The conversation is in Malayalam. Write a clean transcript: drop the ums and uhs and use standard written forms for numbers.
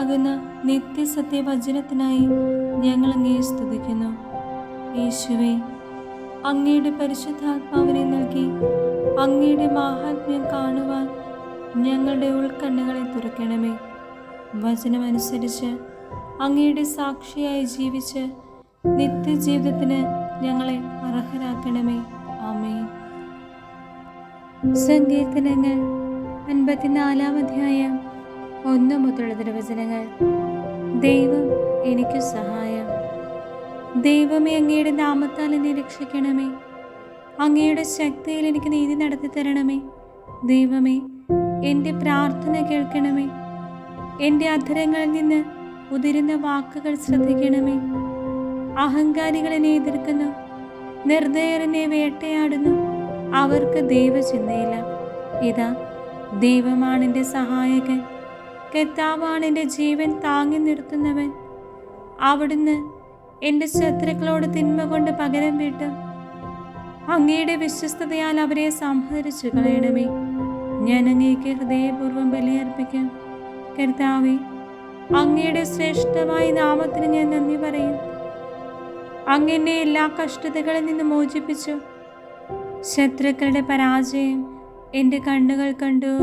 ജീവനാകുന്ന നിത്യസത്യവചനത്തിനായി ഞങ്ങൾ അങ്ങയെ സ്തുതിക്കുന്നു. യേശുവേ, അങ്ങയുടെ പരിശുദ്ധാത്മാവിനെ നൽകി അങ്ങയുടെ മാഹാത്മ്യം കാണുവാൻ ഞങ്ങളുടെ ഉൾക്കണ്ണുകളെ തുറക്കണമേ. വചനമനുസരിച്ച് അങ്ങയുടെ സാക്ഷിയായി ജീവിച്ച് നിത്യജീവിതത്തിന് ഞങ്ങളെ അർഹരാക്കണമേ. ആമേൻ. സങ്കീർത്തനങ്ങൾ 54-ാം അധ്യായം 1 മുതലുള്ള തിരുവചനങ്ങൾ. ദൈവം എനിക്ക് സഹായം. ദൈവമേ, അങ്ങയുടെ നാമത്താൽ എന്നെ രക്ഷിക്കണമേ. അങ്ങയുടെ ശക്തിയിൽ എനിക്ക് നീതി നടത്തി തരണമേ. ദൈവമേ, എൻ്റെ പ്രാർത്ഥന കേൾക്കണമേ. എൻ്റെ അധരങ്ങളിൽ നിന്ന് ഉതിരുന്ന വാക്കുകൾ ശ്രദ്ധിക്കണമേ. അഹങ്കാരികൾ എന്നെ എതിർക്കുന്നു, നിർദ്ദയർ എന്നെ വേട്ടയാടുന്നു. അവർക്ക് ദൈവചിന്തയില്ല. ഇതാ, ദൈവമാണ് എൻ്റെ സഹായകൻ. കർത്താവാണ് എൻ്റെ ജീവൻ താങ്ങി നിർത്തുന്നവൻ. അവിടുന്ന് എൻ്റെ ശത്രുക്കളോട് തിന്മ കൊണ്ട് പകരം വീട്ടും. അങ്ങയുടെ വിശ്വസ്തതയാൽ അവരെ സംഹരിച്ചു കളയണമേ. ഞാൻ അങ്ങേക്ക് ഹൃദയപൂർവ്വം ബലിയർപ്പിക്കും. കർത്താവേ, അങ്ങയുടെ ശ്രേഷ്ഠമായ നാമത്തിന് ഞാൻ നന്ദി പറയും. അങ്ങ് എന്നെ എല്ലാ കഷ്ടതകളിൽ നിന്ന് മോചിപ്പിച്ചു. ശത്രുക്കളുടെ പരാജയം എൻ്റെ കണ്ണുകൾ കണ്ടു.